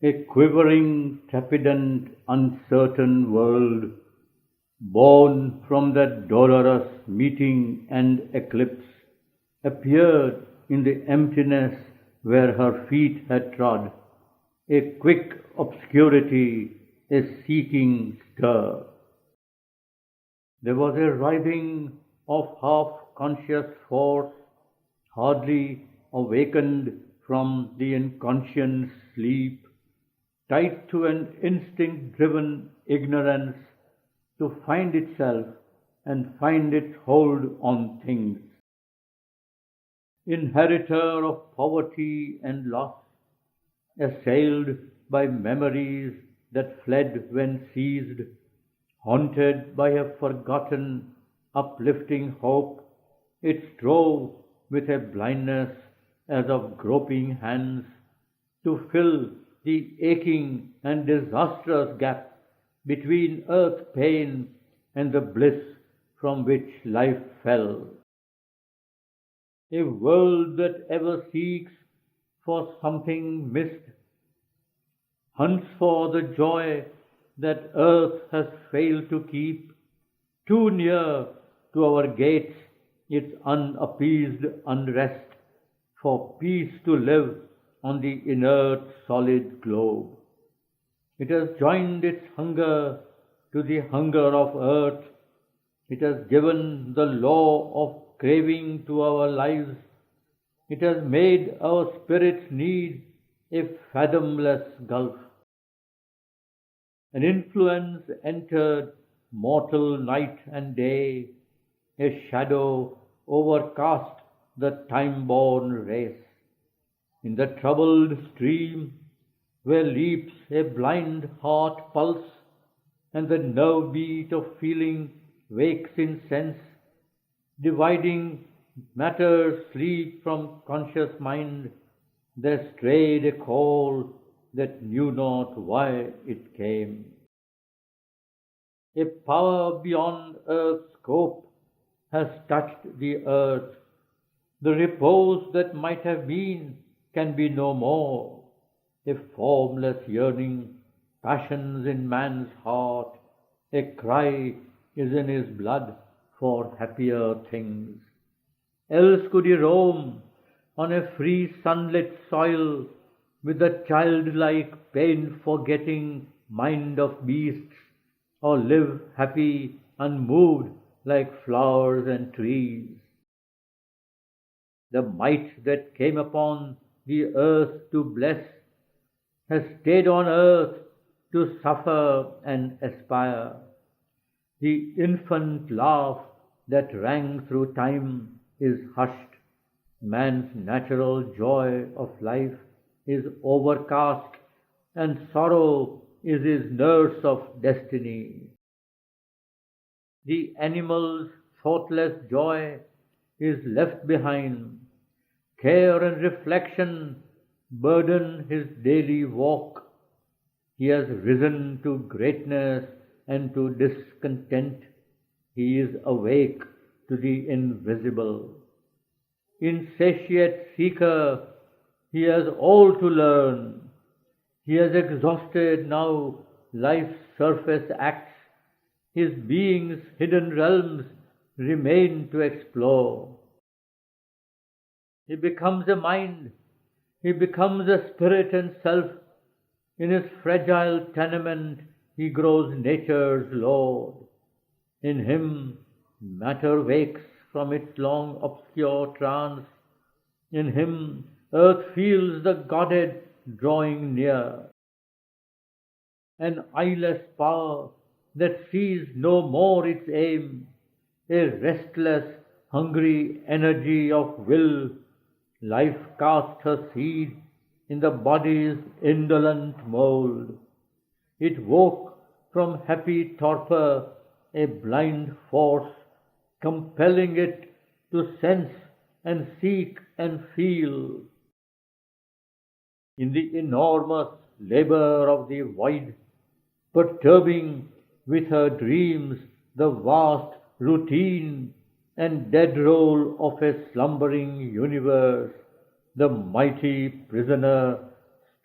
A quivering, trepidant, uncertain world, born from that dolorous meeting and eclipse, appeared in the emptiness where her feet had trod, a quick obscurity, a seeking stir. There was a writhing of half-conscious force, hardly awakened from the inconscient sleep, tied to an instinct-driven ignorance to find itself and find its hold on things. Inheritor of poverty and loss, assailed by memories that fled when seized, haunted by a forgotten, uplifting hope, it strove with a blindness as of groping hands to fill the aching and disastrous gap between earth's pain and the bliss from which life fell. A world that ever seeks for something missed, hunts for the joy that earth has failed to keep, too near to our gates its unappeased unrest, for peace to live on the inert solid globe. It has joined its hunger to the hunger of earth. It has given the law of craving to our lives. It has made our spirits need a fathomless gulf. An influence entered mortal night and day. A shadow overcast the time-born race. In the troubled stream where leaps a blind heart pulse, and the nerve beat of feeling wakes in sense, dividing matter's sleep from conscious mind, there strayed a call that knew not why it came. A power beyond earth's scope has touched the earth. The repose that might have been can be no more. A formless yearning passions in man's heart. A cry is in his blood for happier things. Else could he roam on a free sunlit soil with the childlike pain-forgetting mind of beasts, or live happy, unmoved like flowers and trees. The might that came upon the earth to bless has stayed on earth to suffer and aspire. The infant laugh that rang through time is hushed. Man's natural joy of life is overcast, and sorrow is his nurse of destiny. The animal's thoughtless joy is left behind. Care and reflection burden his daily walk. He has risen to greatness and to discontent. He is awake to the invisible. Insatiate seeker, he has all to learn. He has exhausted now life's surface acts. His being's hidden realms remain to explore. He becomes a mind, he becomes a spirit and self. In his fragile tenement he grows nature's lord. In him matter wakes from its long obscure trance. In him earth feels the Godhead drawing near. An eyeless power that sees no more its aim, a restless, hungry energy of will, life cast her seed in the body's indolent mould. It woke from happy torpor a blind force, compelling it to sense and seek and feel. In the enormous labor of the void, perturbing with her dreams the vast routine and dead roll of a slumbering universe, the mighty prisoner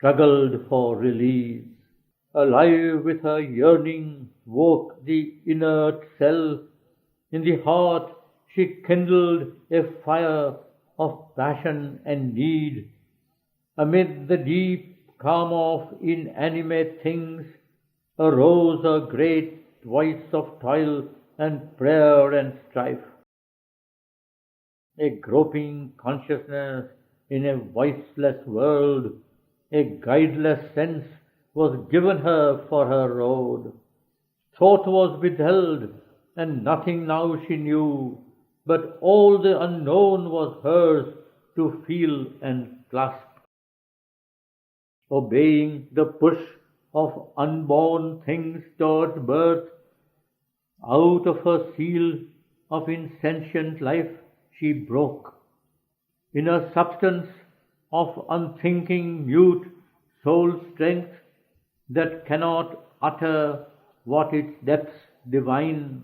struggled for release. Alive with her yearning woke the inert cell. In the heart she kindled a fire of passion and need. Amid the deep calm of inanimate things arose a great voice of toil and prayer and strife. A groping consciousness in a voiceless world, a guideless sense was given her for her road. Thought was withheld, and nothing now she knew, but all the unknown was hers to feel and clasp. Obeying the push of unborn things towards birth, out of her seal of insentient life she broke. In her substance of unthinking mute soul strength that cannot utter what its depths divine,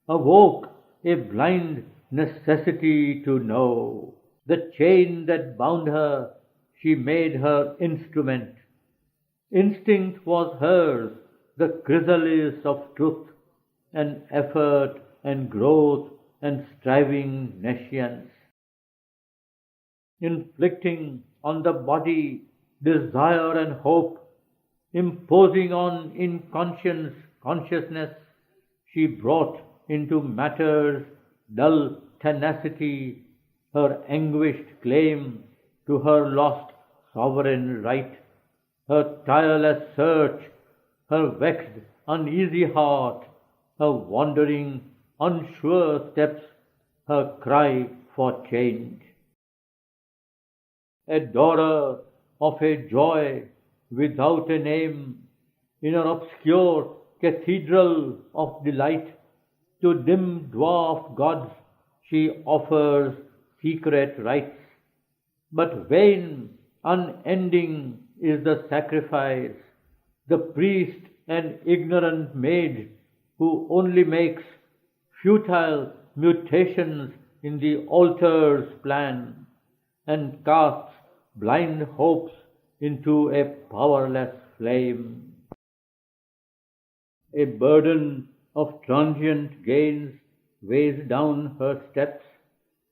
awoke a blind necessity to know. The chain that bound her she made her instrument. Instinct was hers, the chrysalis of truth, and effort and growth and striving nescience. Inflicting on the body desire and hope, imposing on inconscience consciousness, she brought into matter's dull tenacity her anguished claim to her lost sovereign right, her tireless search, her vexed, uneasy heart, her wandering, unsure steps, her cry for change. Adorer of a joy without a name, in an obscure cathedral of delight, to dim dwarf gods she offers secret rites. But vain, unending is the sacrifice, the priest an ignorant maid who only makes futile mutations in the altar's plan and casts blind hopes into a powerless flame. A burden of transient gains weighs down her steps,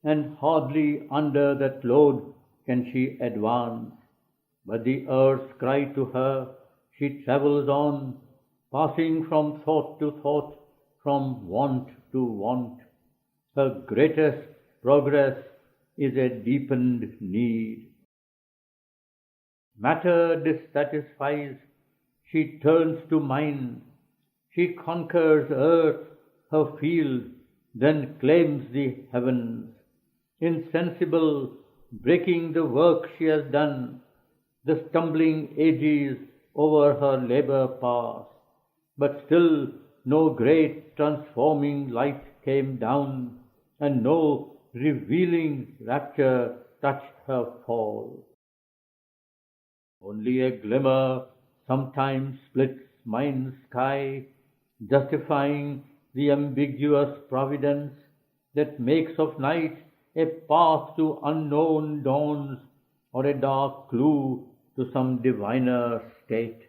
and hardly under that load can she advance. But the earth's cry to her, she travels on, passing from thought to thought, from want to want. Her greatest progress is a deepened need. Matter dissatisfies, she turns to mind. She conquers earth, her field, then claims the heavens. Insensible, breaking the work she has done, the stumbling ages over her labor pass. But still no great transforming light came down, and no revealing rapture touched her fall. Only a glimmer sometimes splits mind's sky, justifying the ambiguous providence that makes of night a path to unknown dawns, or a dark clue to some diviner state.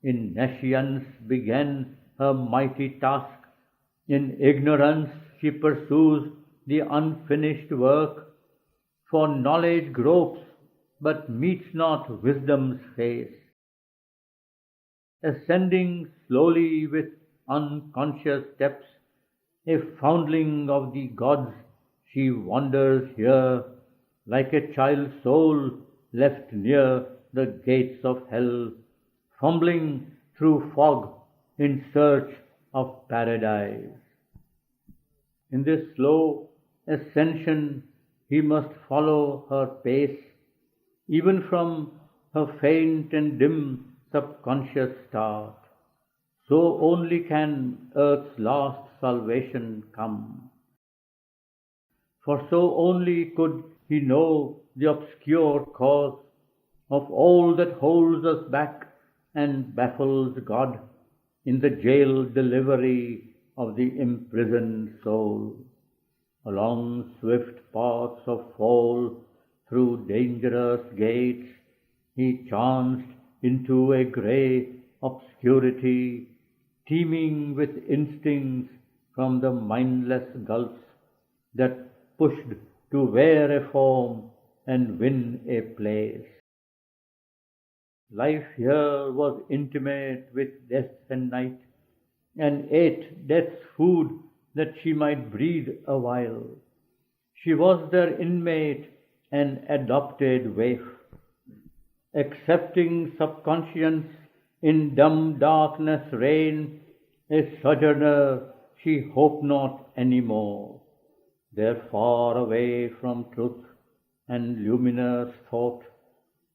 In nescience began her mighty task. In ignorance she pursues the unfinished work. For knowledge gropes, but meets not wisdom's face. Ascending slowly with unconscious steps, a foundling of the gods, she wanders here, like a child's soul left near the gates of hell, fumbling through fog in search of paradise. In this slow ascension he must follow her pace, even from her faint and dim subconscious start. So only can earth's last salvation come. For so only could he know the obscure cause of all that holds us back and baffles God in the jail delivery of the imprisoned soul. Along swift paths of fall, through dangerous gates, he chanced into a grey obscurity, teeming with instincts from the mindless gulfs that pushed to wear a form and win a place. Life here was intimate with death and night, and ate death's food that she might breathe awhile. She was their inmate and adopted waif, accepting subconscience in dumb darkness reign, a sojourner she hoped not any more. There far away from truth and luminous thought,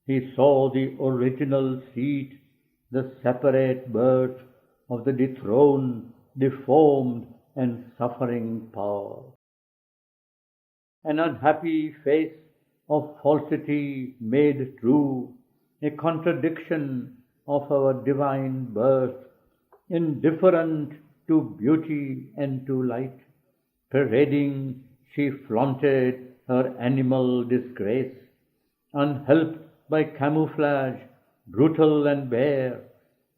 he saw the original seat, the separate birth of the dethroned, deformed, and suffering power. An unhappy face of falsity made true, a contradiction of our divine birth, indifferent to beauty and to light. Parading, she flaunted her animal disgrace, unhelped by camouflage, brutal and bare,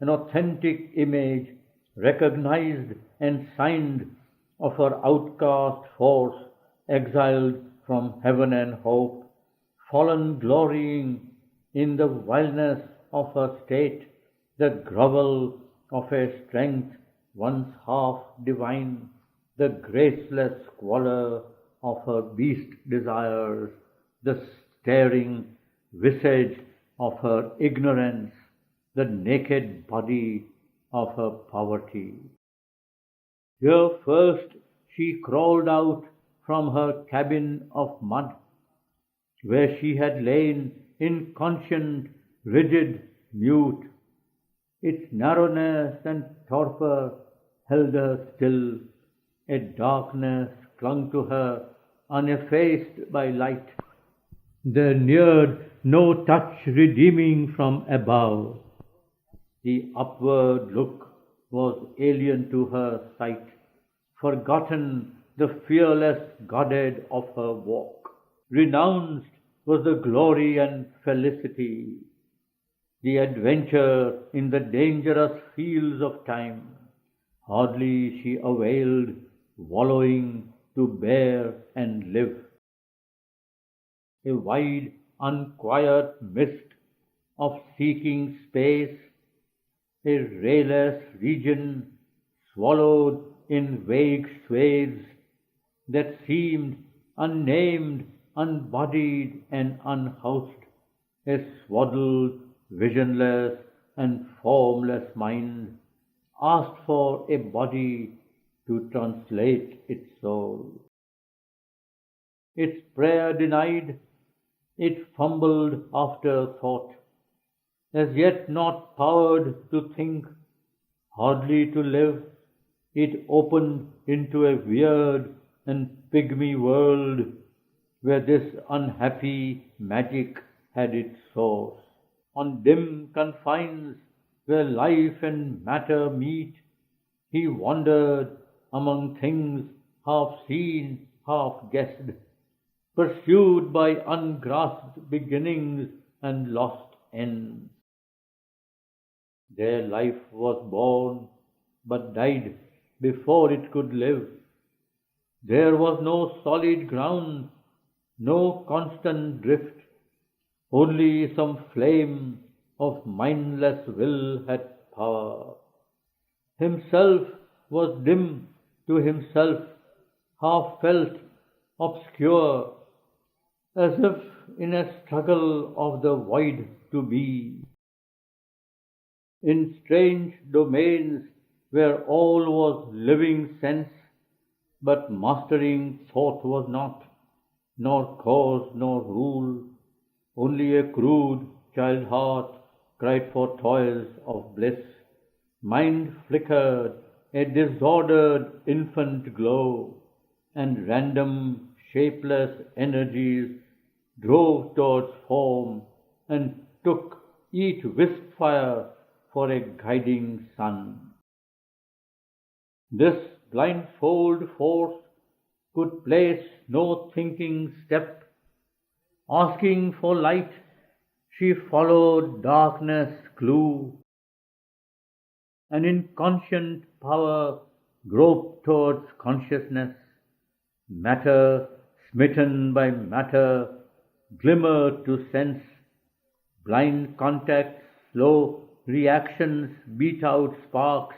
an authentic image, recognized and signed of her outcast force, exiled from heaven and hope, fallen glorying in the vileness of her state, the grovel of a strength once half divine, the graceless squalor of her beast desires, the staring visage of her ignorance, the naked body of her poverty. Here first she crawled out from her cabin of mud, where she had lain inconscient, rigid, mute. Its narrowness and torpor held her still. A darkness clung to her, uneffaced by light. There neared no touch redeeming from above. The upward look was alien to her sight, forgotten the fearless goddess of her walk. Renounced was the glory and felicity, the adventure in the dangerous fields of time. Hardly she availed, wallowing to bear and live. A wide, unquiet mist of seeking space, a rayless region swallowed in vague swathes that seemed unnamed, unbodied, and unhoused, a swaddled, visionless, and formless mind asked for a body to translate its soul. Its prayer denied, it fumbled after thought, as yet not powered to think, hardly to live, it opened into a weird and pygmy world where this unhappy magic had its source. On dim confines where life and matter meet, he wandered among things half seen, half guessed, pursued by ungrasped beginnings and lost ends. There life was born, but died before it could live. There was no solid ground, no constant drift, only some flame of mindless will had power. Himself was dim to himself, half felt, obscure, as if in a struggle of the void to be. In strange domains where all was living sense, but mastering thought was not, nor cause nor rule, only a crude child heart cried for toils of bliss. Mind flickered, a disordered infant glow, and random shapeless energies drove towards form and took each wisp fire for a guiding sun. This blindfold force could place no thinking step. Asking for light, She followed darkness' clue, and in conscient power groped towards consciousness. Matter, smitten by matter, glimmered to sense. Blind contacts, slow reactions beat out sparks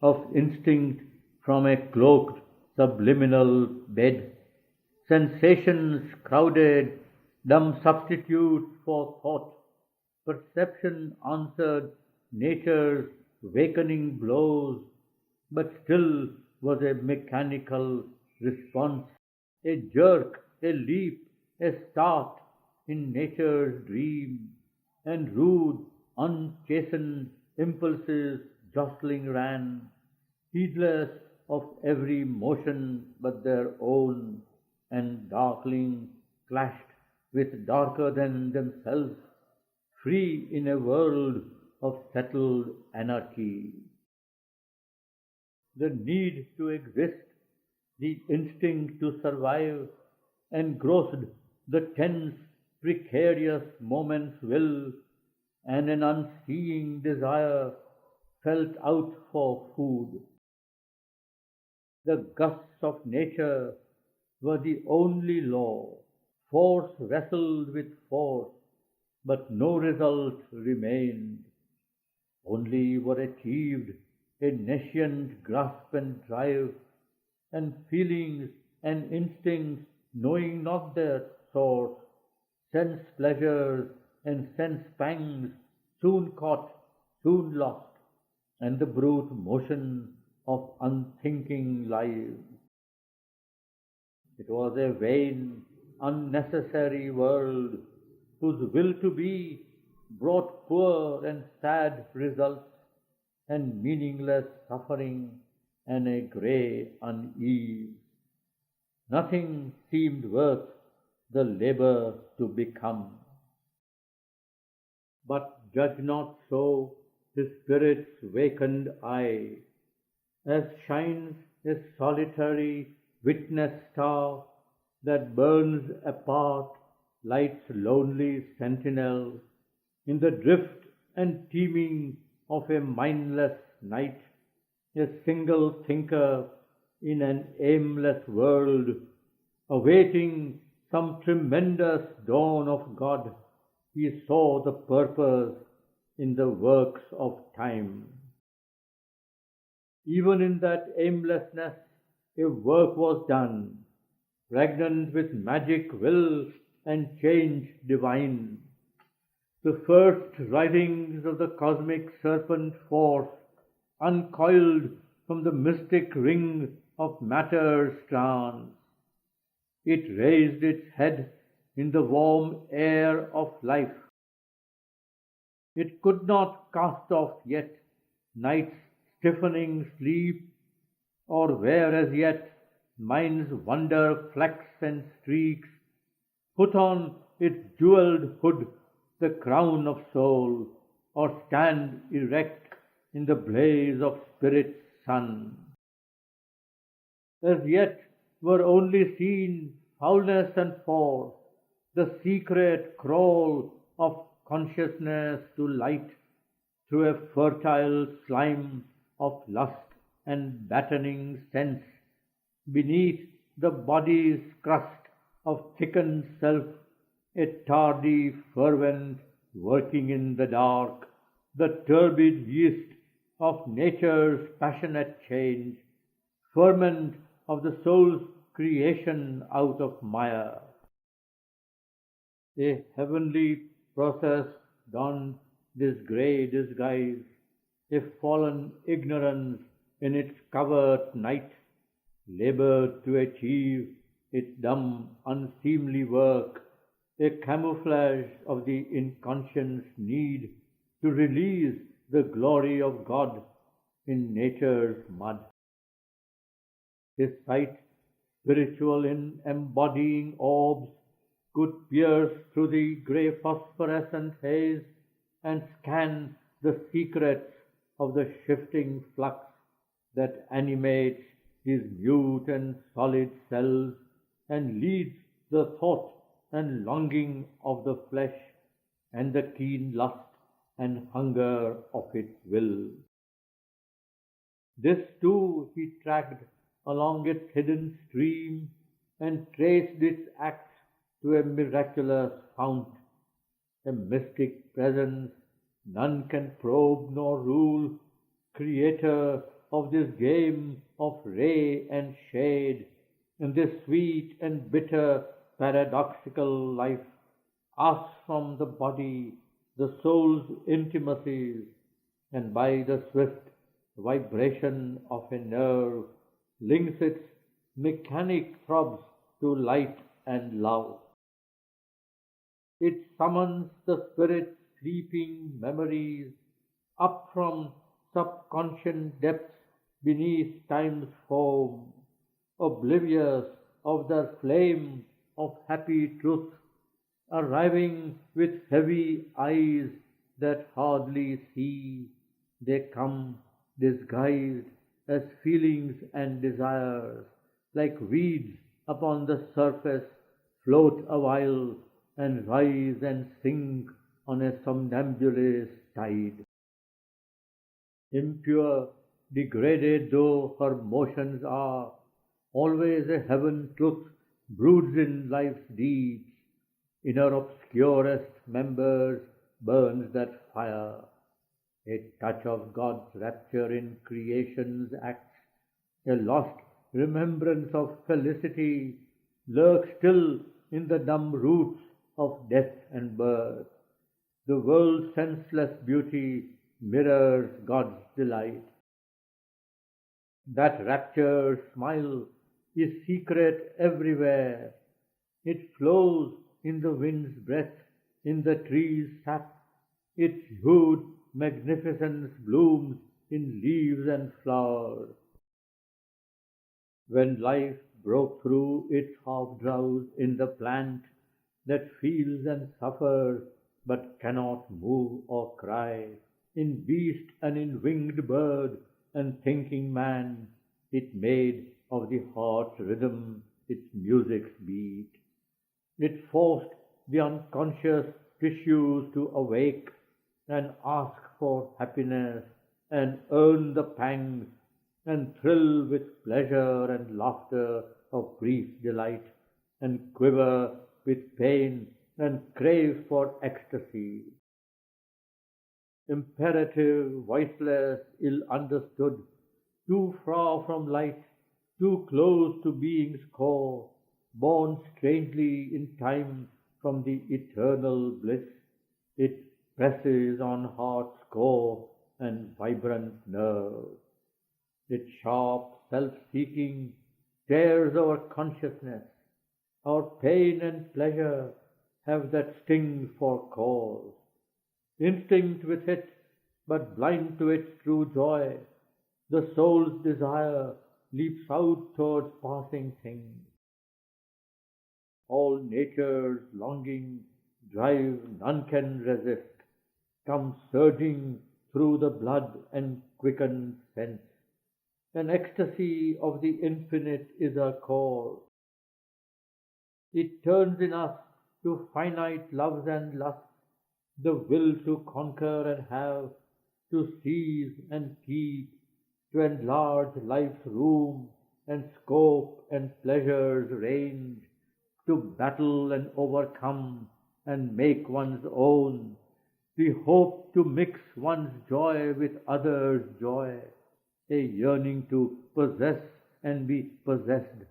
of instinct from a cloaked subliminal bed. Sensations crowded, dumb substitutes for thought. Perception answered nature's wakening blows, but still was a mechanical response, a jerk, a leap, a start in nature's dream, and rude, unchastened impulses jostling ran, heedless of every motion but their own, and darkling clashed with darker than themselves, free in a world of settled anarchy. The need to exist, the instinct to survive, engrossed the tense, precarious moment's will, and an unseeing desire felt out for food. The gusts of nature were the only law. Force wrestled with force, but no result remained. Only were achieved a nescient grasp and drive, and feelings and instincts knowing not their source, sense pleasures and sense pangs soon caught, soon lost, and the brute motion of unthinking lives. It was a vain, unnecessary world whose will to be brought poor and sad results, and meaningless suffering and a grey unease. Nothing seemed worth the labour to become. But judge not so his spirit's wakened eye, as shines a solitary witness star that burns apart light's lonely sentinel in the drift and teeming of a mindless night, a single thinker in an aimless world, awaiting some tremendous dawn of God. He saw the purpose in the works of time. Even in that aimlessness, a work was done, pregnant with magic will and change divine. The first writings of the cosmic serpent force uncoiled from the mystic ring of matter's trance. It raised its head in the warm air of life. It could not cast off yet night's stiffening sleep, or wear as yet mind's wonder flecks and streaks, put on its jewelled hood the crown of soul, or stand erect in the blaze of spirit's sun. As yet were only seen foulness and force, the secret crawl of consciousness to light through a fertile slime of lust and battening sense, beneath the body's crust of thickened self, a tardy fervent working in the dark, the turbid yeast of nature's passionate change, ferment of the soul's creation out of mire. A heavenly process donned this grey disguise, a fallen ignorance in its covert night, laboured to achieve its dumb, unseemly work, a camouflage of the inconscious need to release the glory of God in nature's mud. His sight, spiritual in embodying orbs, could pierce through the grey phosphorescent haze and scan the secrets of the shifting flux that animates his mute and solid cells and leads the thought and longing of the flesh and the keen lust and hunger of its will. This too he tracked along its hidden stream and traced its acts to a miraculous fount, a mystic presence none can probe nor rule, creator of this game of ray and shade, in this sweet and bitter paradoxical life, asks from the body the soul's intimacies, and by the swift vibration of a nerve links its mechanic throbs to light and love. It summons the spirit's sleeping memories up from subconscious depths beneath time's foam, oblivious of the flame of happy truth, arriving with heavy eyes that hardly see, they come disguised as feelings and desires, like weeds upon the surface, float awhile and rise and sink on a somnambulous tide. Impure, degraded though her motions are, always a heaven truth broods in life's deeds. In her obscurest members burns that fire. A touch of God's rapture in creation's acts, a lost remembrance of felicity, lurks still in the dumb roots of death and birth. The world's senseless beauty mirrors God's delight. That rapture smile is secret everywhere. It flows in the wind's breath, in the tree's sap. Its hued magnificence blooms in leaves and flowers. When life broke through its half-drowse in the plant that feels and suffers but cannot move or cry, in beast and in winged bird and thinking man, it made of the heart's rhythm its music's beat. It forced the unconscious tissues to awake and ask for happiness and earn the pangs and thrill with pleasure and laughter of brief delight and quiver with pain and crave for ecstasy. Imperative, voiceless, ill understood, too far from light, too close to being's core, born strangely in time from the eternal bliss, it presses on heart's core and vibrant nerve. Its sharp self-seeking tears our consciousness. Our pain and pleasure have that sting for cause. Instinct with it, but blind to its true joy, the soul's desire leaps out towards passing things. All nature's longing drive none can resist, comes surging through the blood and quickens sense. An ecstasy of the infinite is our call. It turns in us to finite loves and lusts, the will to conquer and have, to seize and keep, to enlarge life's room and scope and pleasure's range, to battle and overcome and make one's own, the hope to mix one's joy with others' joy, a yearning to possess and be possessed,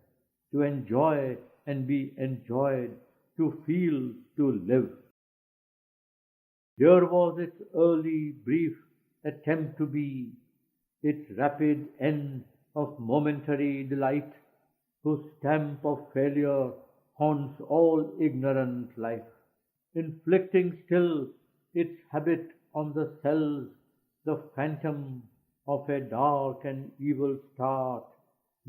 to enjoy and be enjoyed, to feel, to live. Here was its early, brief attempt to be, its rapid end of momentary delight, whose stamp of failure haunts all ignorant life, inflicting still its habit on the cells, the phantom of a dark and evil start,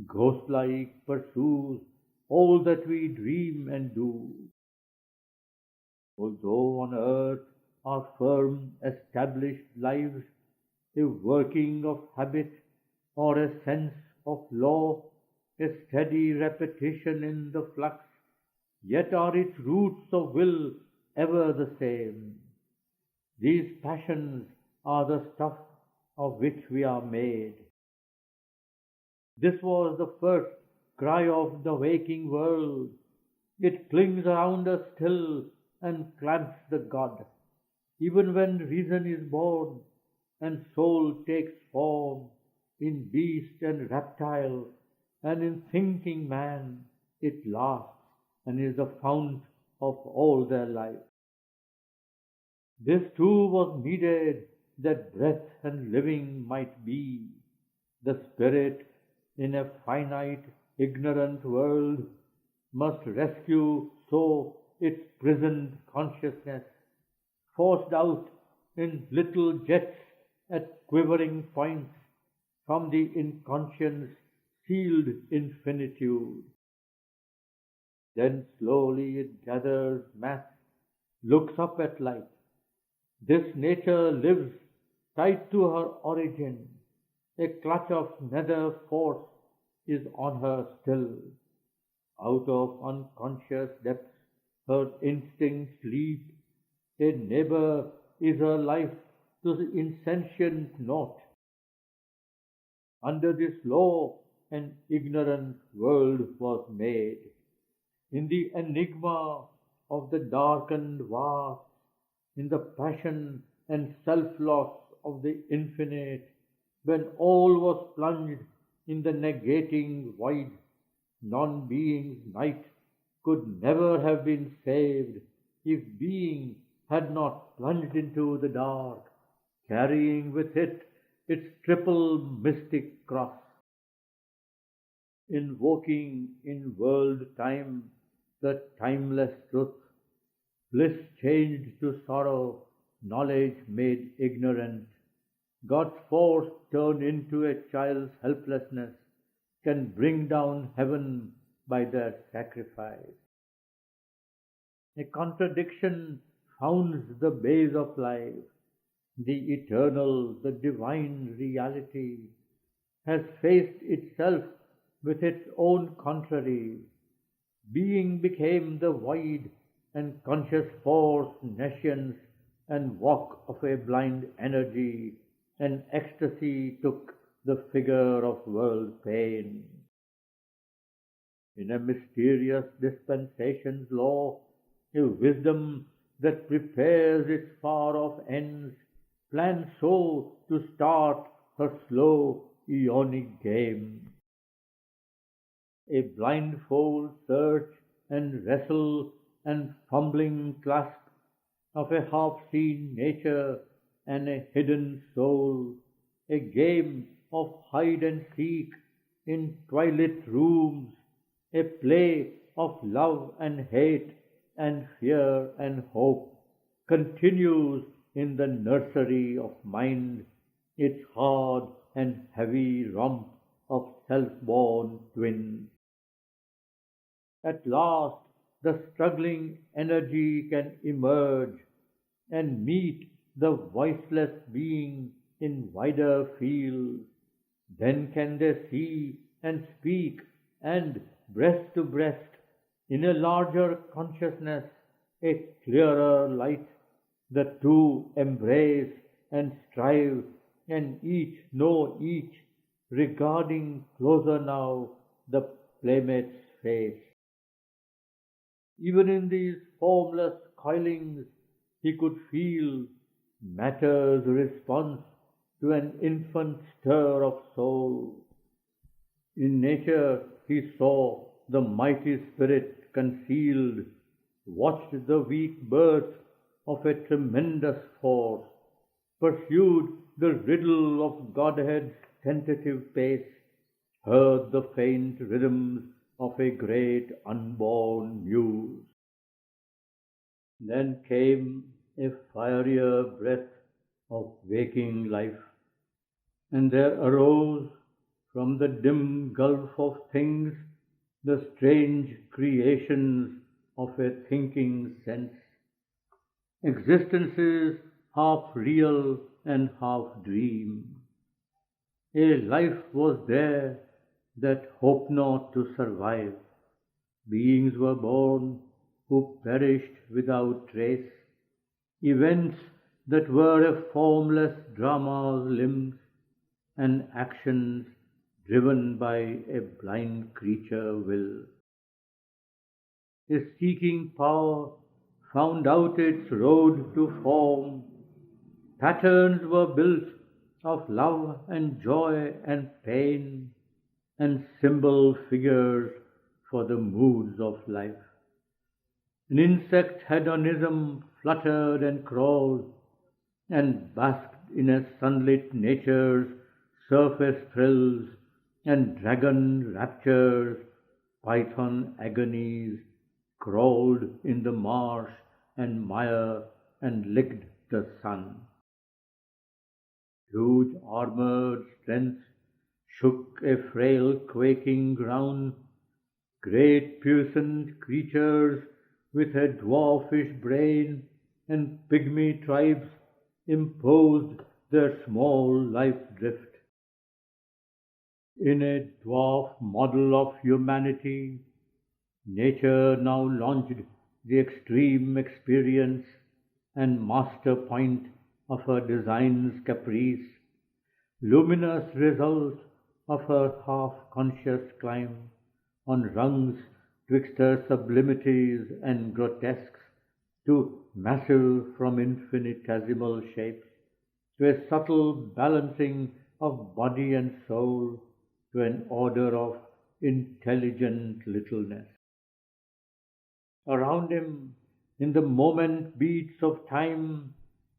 ghost-like pursues all that we dream and do. Although on earth are firm established lives, a working of habit or a sense of law, a steady repetition in the flux, yet are its roots of will ever the same. These passions are the stuff of which we are made. This was the first cry of the waking world. It clings around us still and clamps the God. Even when reason is born and soul takes form in beast and reptile and in thinking man, it lasts and is the fount of all their life. This too was needed that breath and living might be. The spirit in a finite, ignorant world must rescue so its prisoned consciousness, forced out in little jets at quivering points from the inconscience sealed infinitude. Then slowly it gathers mass, looks up at light. This nature lives tied to her origin. A clutch of nether force is on her still. Out of unconscious depths her instincts leap. A neighbor is her life to the insentient nought. Under this law an ignorant world was made. In the enigma of the darkened vast, in the passion and self-loss of the infinite, when all was plunged in the negating void, non-being's night could never have been saved if being had not plunged into the dark, carrying with it its triple mystic cross. Invoking in world time the timeless truth, bliss changed to sorrow, knowledge made ignorant, God's force turned into a child's helplessness can bring down heaven by their sacrifice. A contradiction founds the base of life. The eternal, the divine reality has faced itself with its own contraries. Being became the void and conscious force nescience and walk of a blind energy, and ecstasy took the figure of world pain. In a mysterious dispensation's law, a wisdom that prepares its far-off ends, plans so to start her slow eonic game. A blindfold search and wrestle and fumbling clasp of a half-seen nature and a hidden soul, a game of hide and seek in twilit rooms, a play of love and hate and fear and hope, continues in the nursery of mind its hard and heavy romp of self-born twins. At last the struggling energy can emerge and meet the voiceless being in wider fields. Then can they see and speak, and breast to breast, in a larger consciousness, a clearer light, the two embrace and strive, and each know each, regarding closer now the playmate's face. Even in these formless coilings he could feel matter's response to an infant stir of soul. In nature he saw the mighty spirit concealed, watched the weak birth of a tremendous force, pursued the riddle of Godhead's tentative pace, heard the faint rhythms of a great unborn muse. Then came a fierier breath of waking life, and there arose from the dim gulf of things the strange creations of a thinking sense, existences half real and half dream. A life was there that hoped not to survive. Beings were born who perished without trace. Events that were a formless drama's limbs and actions driven by a blind creature will. His seeking power found out its road to form. Patterns were built of love and joy and pain, and symbol figures for the moods of life. An insect hedonism fluttered and crawled, and basked in a sunlit nature's surface thrills and dragon raptures. Python agonies crawled in the marsh and mire and licked the sun. Huge armored strength shook a frail quaking ground. Great puissant creatures with a dwarfish brain and pygmy tribes imposed their small life drift. In a dwarf model of humanity, nature now launched the extreme experience and master point of her design's caprice, luminous result of her half-conscious climb on rungs twixt her sublimities and grotesques to massive from infinitesimal shapes, to a subtle balancing of body and soul, to an order of intelligent littleness. Around him, in the moment beats of time,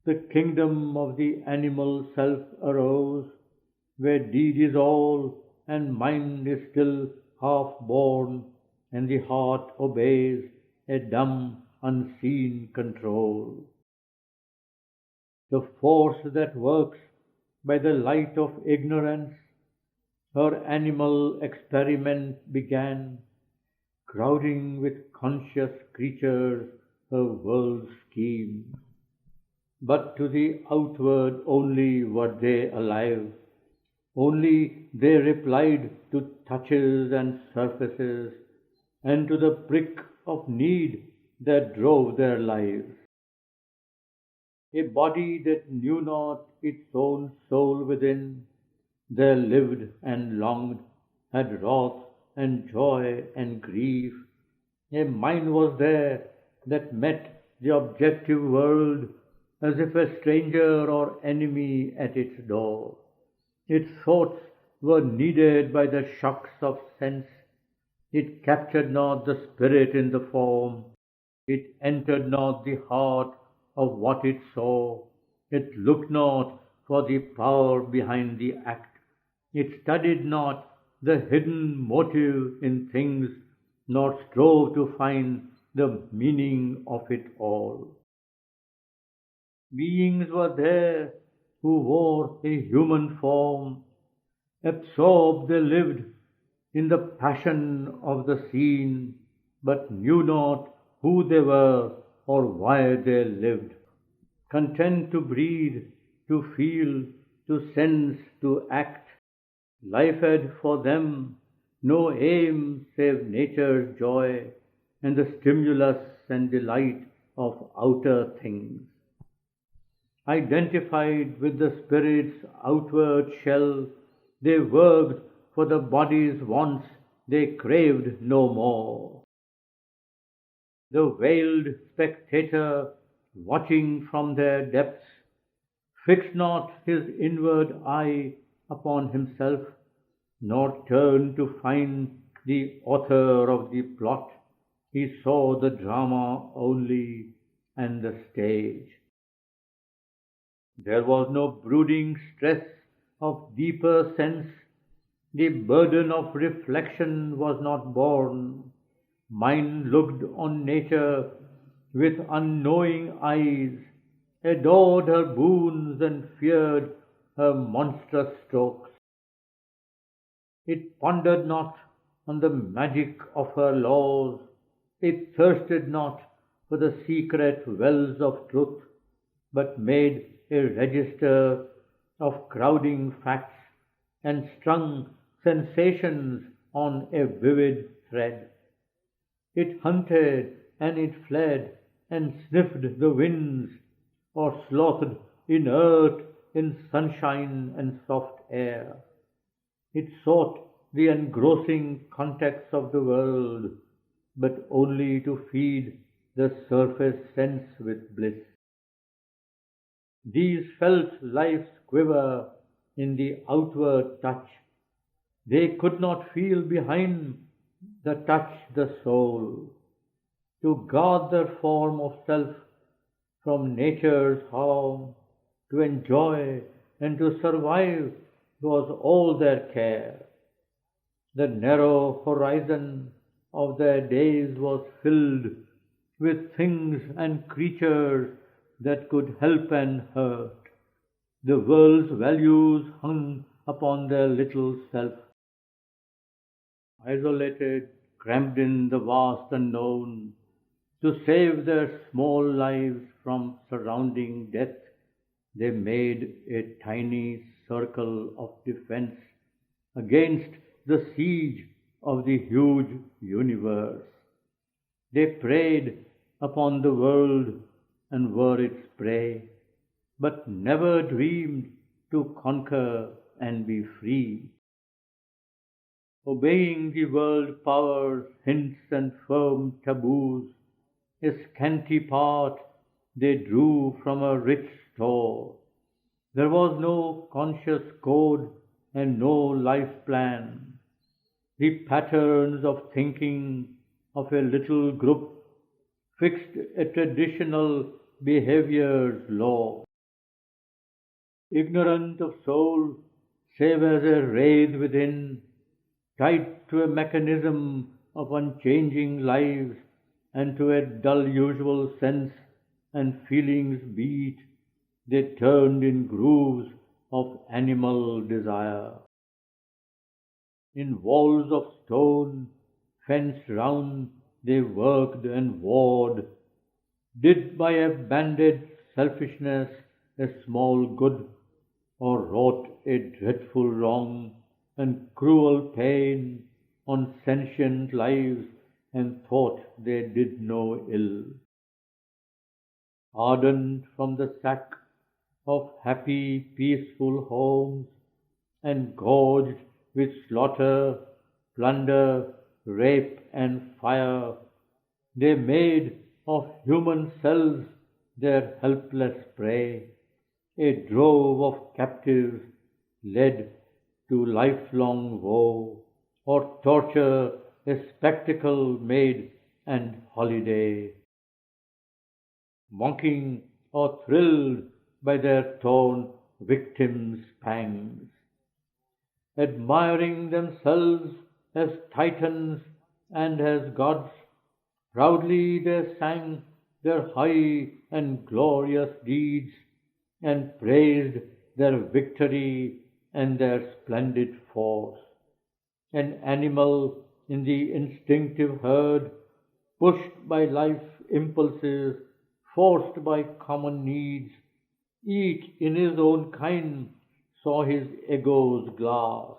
the kingdom of the animal self arose, where deed is all and mind is still half born, and the heart obeys a dumb, unseen control. The force that works by the light of ignorance, her animal experiment began, crowding with conscious creatures her world scheme. But to the outward only were they alive, only they replied to touches and surfaces, and to the prick of need that drove their lives. A body that knew not its own soul within, there lived and longed, had wrath and joy and grief. A mind was there that met the objective world as if a stranger or enemy at its door. Its thoughts were kneaded by the shocks of sense. It captured not the spirit in the form. It entered not the heart of what it saw. It looked not for the power behind the act. It studied not the hidden motive in things, nor strove to find the meaning of it all. Beings were there who wore a human form. Absorbed they lived in the passion of the scene, but knew not who they were or why they lived. Content to breathe, to feel, to sense, to act, life had for them no aim save nature's joy and the stimulus and delight of outer things. Identified with the spirit's outward shell, they worked for the body's wants, they craved no more. The veiled spectator, watching from their depths, fixed not his inward eye upon himself, nor turned to find the author of the plot. He saw the drama only and the stage. There was no brooding stress of deeper sense. The burden of reflection was not borne. Mind looked on nature with unknowing eyes, adored her boons and feared her monstrous strokes. It pondered not on the magic of her laws. It thirsted not for the secret wells of truth, but made a register of crowding facts and strung sensations on a vivid thread. It hunted and it fled and sniffed the winds, or slothed inert in sunshine and soft air. It sought the engrossing context of the world, but only to feed the surface sense with bliss. These felt life's quiver in the outward touch. They could not feel behind the touch the soul. To guard their form of self from nature's harm, to enjoy and to survive was all their care. The narrow horizon of their days was filled with things and creatures that could help and hurt. The world's values hung upon their little self. Isolated, cramped in the vast unknown, to save their small lives from surrounding death, they made a tiny circle of defense against the siege of the huge universe. They preyed upon the world and were its prey, but never dreamed to conquer and be free. Obeying the world power's hints and firm taboos, a scanty part they drew from a rich store. There was no conscious code and no life plan. The patterns of thinking of a little group fixed a traditional behavior's law. Ignorant of soul, save as a wraith within, tied to a mechanism of unchanging lives and to a dull usual sense and feelings beat, they turned in grooves of animal desire. In walls of stone, fenced round, they worked and warred, did by a banded selfishness a small good, or wrought a dreadful wrong and cruel pain on sentient lives and thought they did no ill. Ardent from the sack of happy, peaceful homes, and gorged with slaughter, plunder, rape, and fire, they made of human selves their helpless prey, a drove of captives led to lifelong woe, or torture a spectacle made and holiday. Mocking or thrilled by their torn victims' pangs, admiring themselves as Titans and as gods, proudly they sang their high and glorious deeds and praised their victory and their splendid force. An animal in the instinctive herd, pushed by life's impulses, forced by common needs, each in his own kind saw his ego's glass.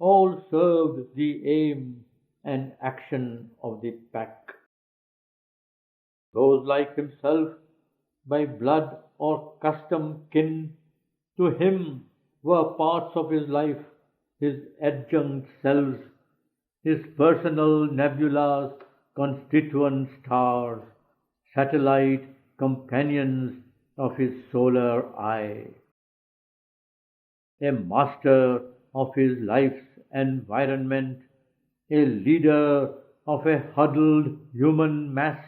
All served the aim and action of the pack. Those like himself, by blood or custom kin, to him were parts of his life, his adjunct selves, his personal nebulas, constituent stars, satellite companions of his solar eye. A master of his life's environment, a leader of a huddled human mass,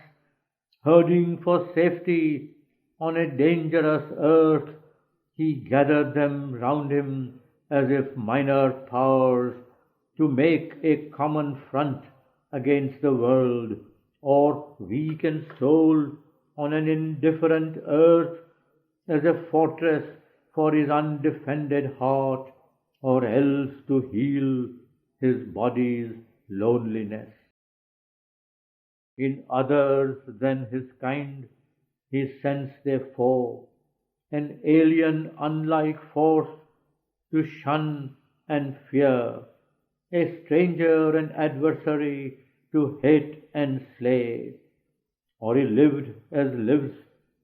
herding for safety on a dangerous earth, he gathered them round him as if minor powers to make a common front against the world, or weak and soul on an indifferent earth as a fortress for his undefended heart, or else to heal his body's loneliness. In others than his kind, he sensed a foe, an alien unlike force to shun and fear, a stranger and adversary to hate and slay. Or he lived as lives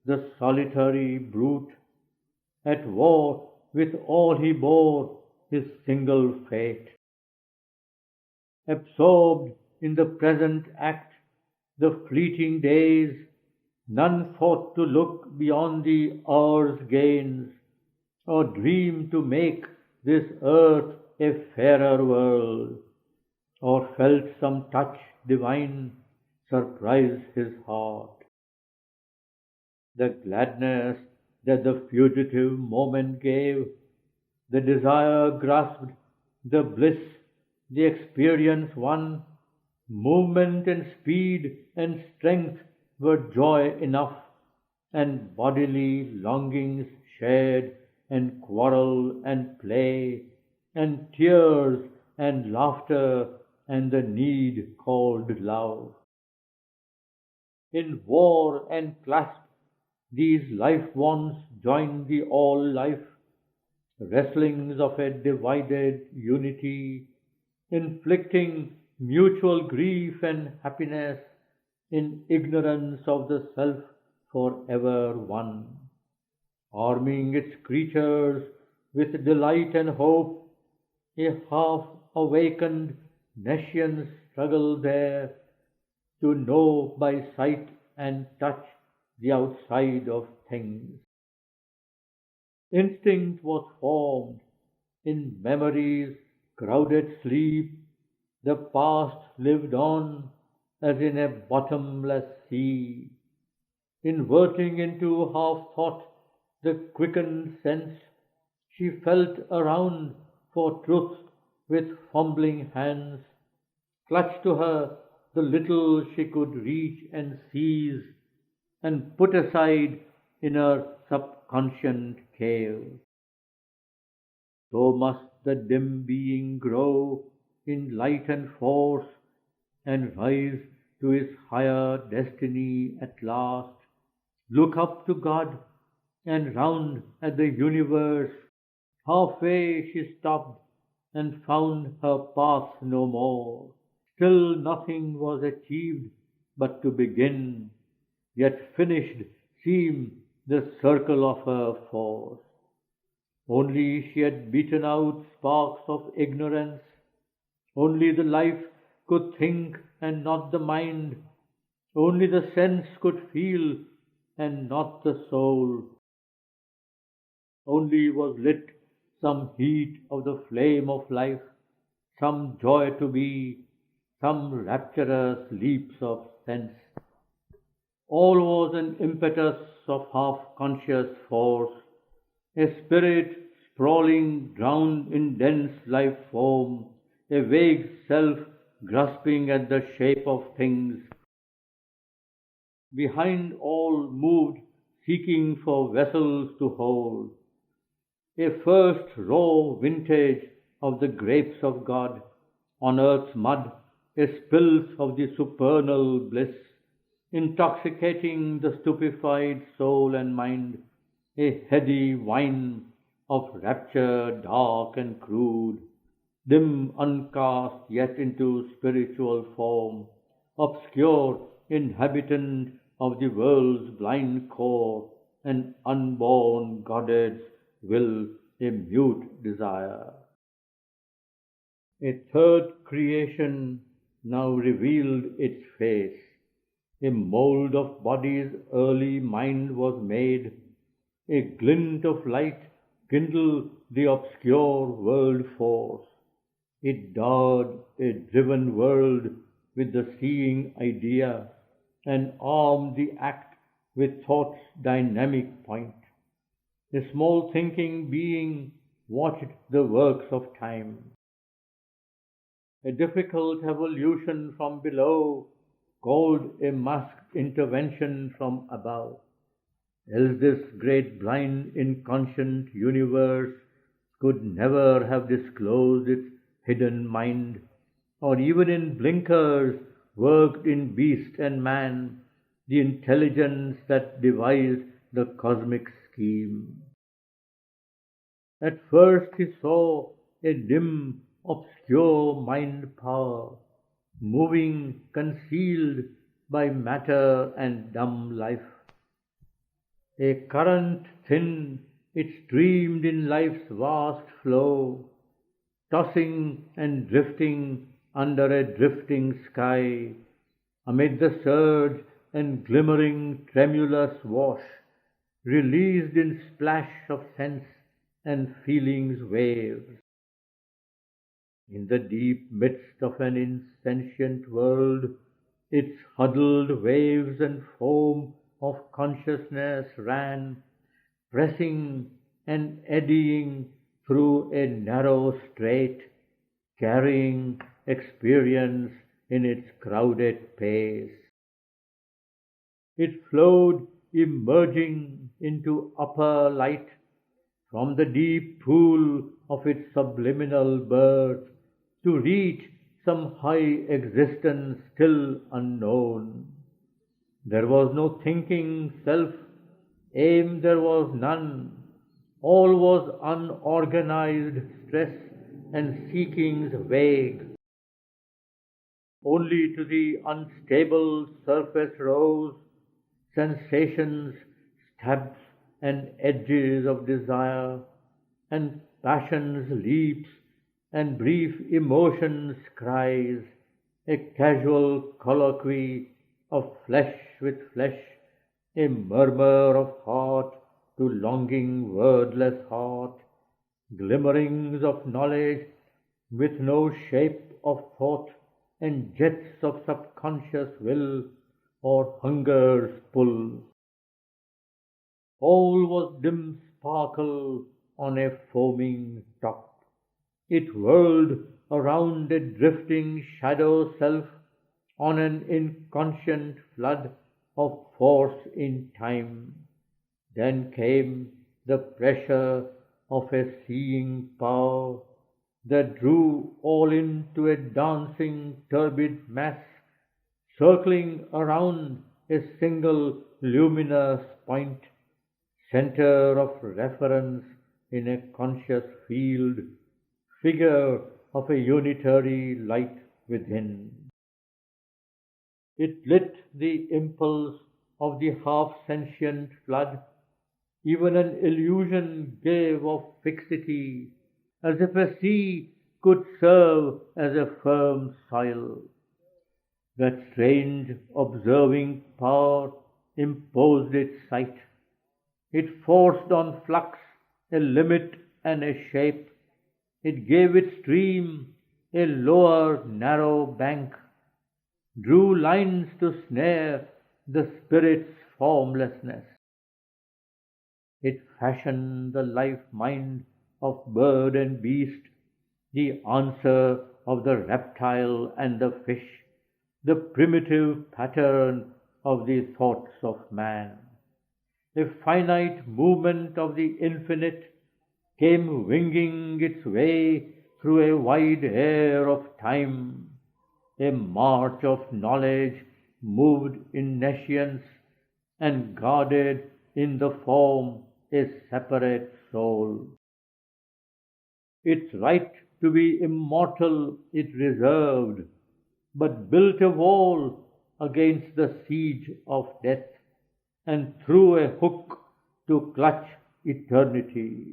the solitary brute, at war with all he bore his single fate. Absorbed in the present act, the fleeting days, none thought to look beyond the hour's gains, or dream to make this earth a fairer world, or felt some touch divine surprise his heart. The gladness that the fugitive moment gave, the desire grasped, the bliss the experience won, movement and speed and strength were joy enough, and bodily longings shared, and quarrel and play, and tears and laughter, and the need called love. In war and clasp these life wants join the all life, wrestlings of a divided unity, inflicting mutual grief and happiness in ignorance of the self forever one, arming its creatures with delight and hope, a half awakened nescience struggle there to know by sight and touch the outside of things. Instinct was formed in memory's crowded sleep, the past lived on as in a bottomless sea, inverting into half thought the quickened sense, she felt around for truth with fumbling hands, clutched to her the little she could reach and seize, and put aside in her subconscient cave. So must the dim being grow in light and force, and rise to his higher destiny at last, look up to God, and round at the universe. Halfway she stopped, and found her path no more. Still nothing was achieved but to begin, yet finished seemed the circle of her force. Only she had beaten out sparks of ignorance. Only the life could think and not the mind. Only the sense could feel and not the soul. Only was lit some heat of the flame of life, some joy to be, some rapturous leaps of sense. All was an impetus of half-conscious force, a spirit sprawling, drowned in dense life form, a vague self grasping at the shape of things. Behind all moved, seeking for vessels to hold, a first raw vintage of the grapes of God, on earth's mud, a spilth of the supernal bliss, intoxicating the stupefied soul and mind, a heady wine of rapture dark and crude, dim uncast yet into spiritual form, obscure inhabitant of the world's blind core, an unborn goddess will, a mute desire. A third creation now revealed its face. A mould of body's early mind was made, a glint of light kindled the obscure world force. It dawed a driven world with the seeing idea, and armed the act with thought's dynamic point. A small thinking being watched the works of time. A difficult evolution from below called a masked intervention from above. Else this great blind inconscient universe could never have disclosed its hidden mind, or even in blinkers worked in beast and man the intelligence that devised the cosmic scheme. At first he saw a dim, obscure mind power, moving concealed by matter and dumb life. A current thin, it streamed in life's vast flow, tossing and drifting under a drifting sky, amid the surge and glimmering tremulous wash, released in splash of sense and feeling's waves. In the deep midst of an insentient world, its huddled waves and foam of consciousness ran, pressing and eddying through a narrow strait, carrying experience in its crowded pace. It flowed emerging into upper light from the deep pool of its subliminal birth to reach some high existence still unknown. There was no thinking self, aim there was none, all was unorganized stress and seekings vague. Only to the unstable surface rose sensations, stabs and edges of desire, and passion's leaps and brief emotions' cries, a casual colloquy of flesh with flesh, a murmur of heart to longing wordless heart, glimmerings of knowledge with no shape of thought, and jets of subconscious will or hunger's pull. All was dim sparkle on a foaming top. It whirled around a drifting shadow self on an inconscient flood of force in time. Then came the pressure of a seeing power that drew all into a dancing turbid mass, circling around a single luminous point, center of reference in a conscious field, figure of a unitary light within. It lit the impulse of the half-sentient flood, even an illusion gave of fixity, as if a sea could serve as a firm soil. That strange observing power imposed its sight. It forced on flux a limit and a shape. It gave its stream a lower narrow bank, drew lines to snare the spirit's formlessness. It fashioned the life-mind of bird and beast, the answer of the reptile and the fish, the primitive pattern of the thoughts of man. A finite movement of the infinite came winging its way through a wide air of time. A march of knowledge moved in nescience and guarded in the form a separate soul. Its right to be immortal it reserved, but built a wall against the siege of death, and threw a hook to clutch eternity.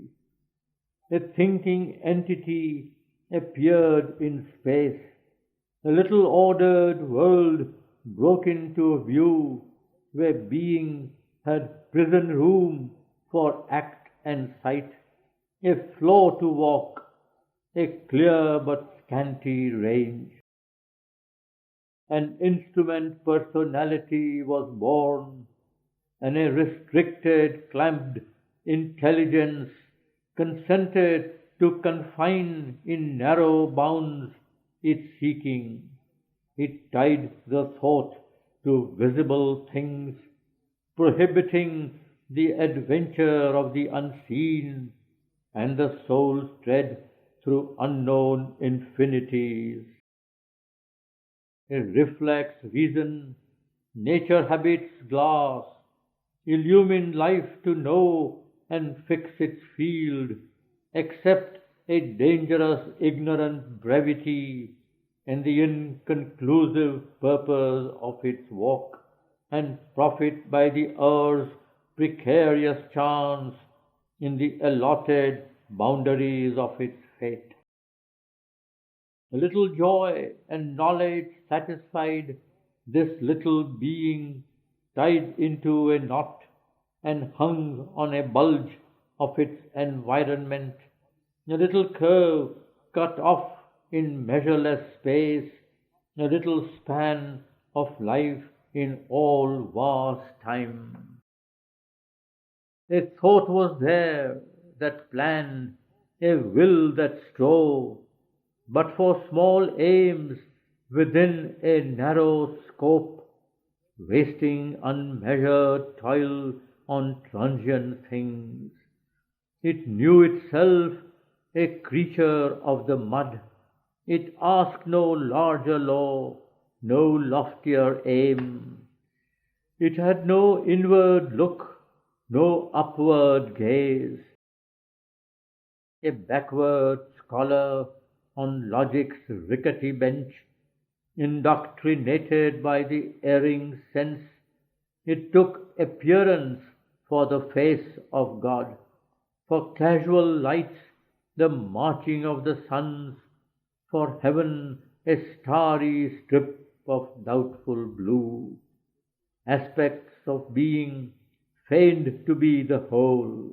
A thinking entity appeared in space. A little ordered world broke into view, where being had prison room for act and sight, a floor to walk, a clear but scanty range. An instrument personality was born, and a restricted, clamped intelligence consented to confine in narrow bounds its seeking. It tied the thought to visible things, prohibiting the adventure of the unseen and the soul's tread through unknown infinities. A reflex vision, nature habits glass, illumine life to know and fix its field, except a dangerous ignorant brevity and the inconclusive purpose of its walk, and profit by the hours precarious chance in the allotted boundaries of its fate. A little joy and knowledge satisfied this little being tied into a knot and hung on a bulge of its environment, a little curve cut off in measureless space, a little span of life in all vast time. A thought was there that planned, a will that strove, but for small aims within a narrow scope, wasting unmeasured toil on transient things. It knew itself a creature of the mud. It asked no larger law, no loftier aim. It had no inward look, no upward gaze. A backward scholar on logic's rickety bench, indoctrinated by the erring sense, it took appearance for the face of God, for casual lights the marching of the suns, for heaven a starry strip of doubtful blue, aspects of being feigned to be the whole.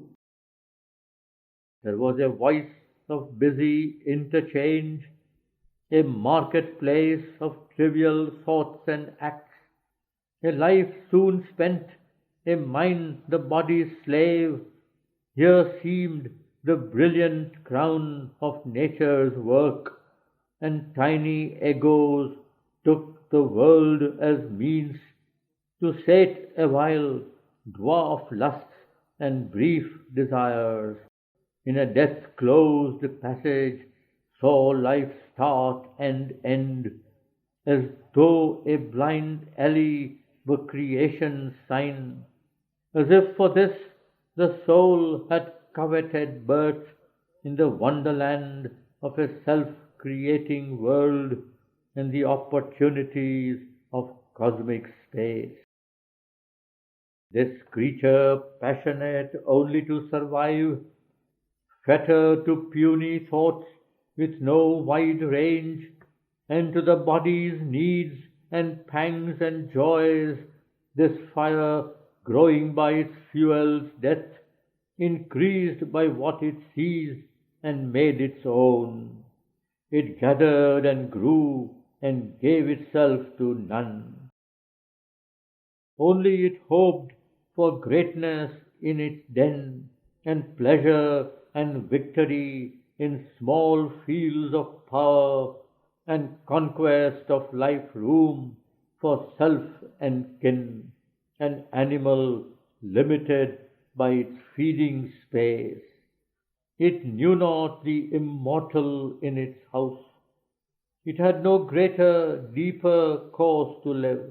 There was a voice of busy interchange, a marketplace of trivial thoughts and acts, a life soon spent, a mind the body's slave. Here seemed the brilliant crown of nature's work, and tiny egos took the world as means to sate awhile dwarf lusts and brief desires. In a death-closed passage saw life start and end, as though a blind alley were creation's sign, as if for this the soul had coveted birth in the wonderland of a self-creating world and the opportunities of cosmic space. This creature, passionate only to survive, fettered to puny thoughts with no wide range, and to the body's needs and pangs and joys, this fire, growing by its fuel's death, increased by what it seized and made its own. It gathered and grew and gave itself to none. Only it hoped for greatness in its den, and pleasure and victory in small fields of power, and conquest of life room for self and kin, an animal limited by its feeding space. It knew not the immortal in its house. It had no greater, deeper cause to live.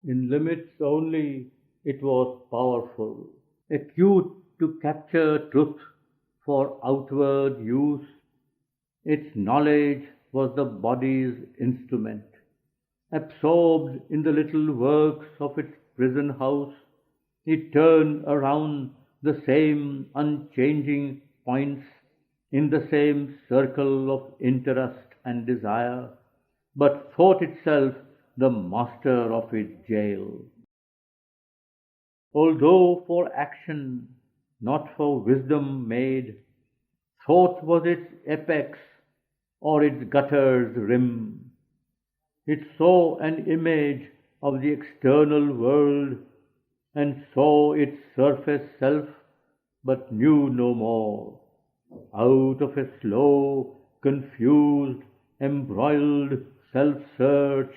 In limits only it was powerful, acute to capture truth for outward use. Its knowledge was the body's instrument. Absorbed in the little works of its prison house, it turned around the same unchanging points in the same circle of interest and desire, but thought itself the master of its jail. Although for action, not for wisdom made, thought was its apex or its gutter's rim. It saw an image of the external world and saw its surface self, but knew no more. Out of a slow, confused, embroiled self-search,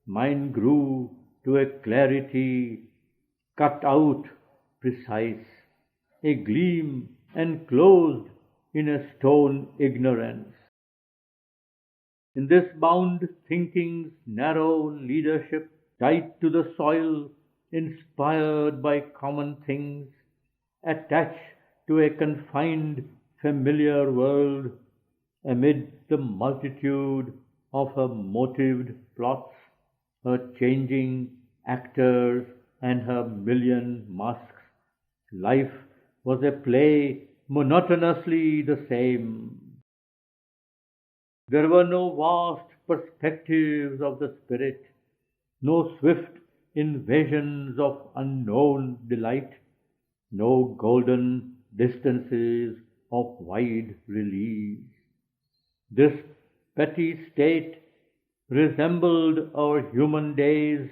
mine grew to a clarity cut out, precise, a gleam enclosed in a stone ignorance. In this bound thinking's narrow leadership, tied to the soil, inspired by common things, attached to a confined familiar world, amid the multitude of her motived plots, her changing actors, and her million masks. Life was a play monotonously the same. There were no vast perspectives of the spirit, no swift invasions of unknown delight, no golden distances of wide release. This petty state resembled our human days,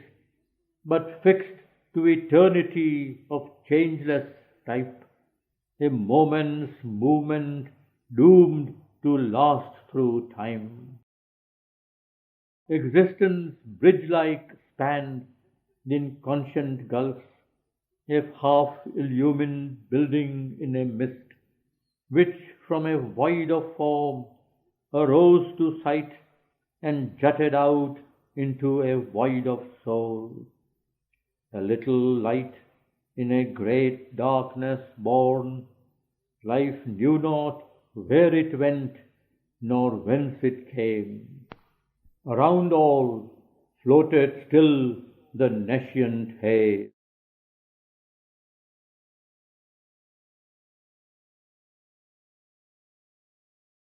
but fixed to eternity of changeless type, a moment's movement doomed to last through time. Existence bridge-like spanned the inconscient gulfs, a half-illumined building in a mist, which from a void of form arose to sight and jutted out into a void of soul. A little light in a great darkness born, life knew not where it went, nor whence it came. Around all floated still the nescient haze.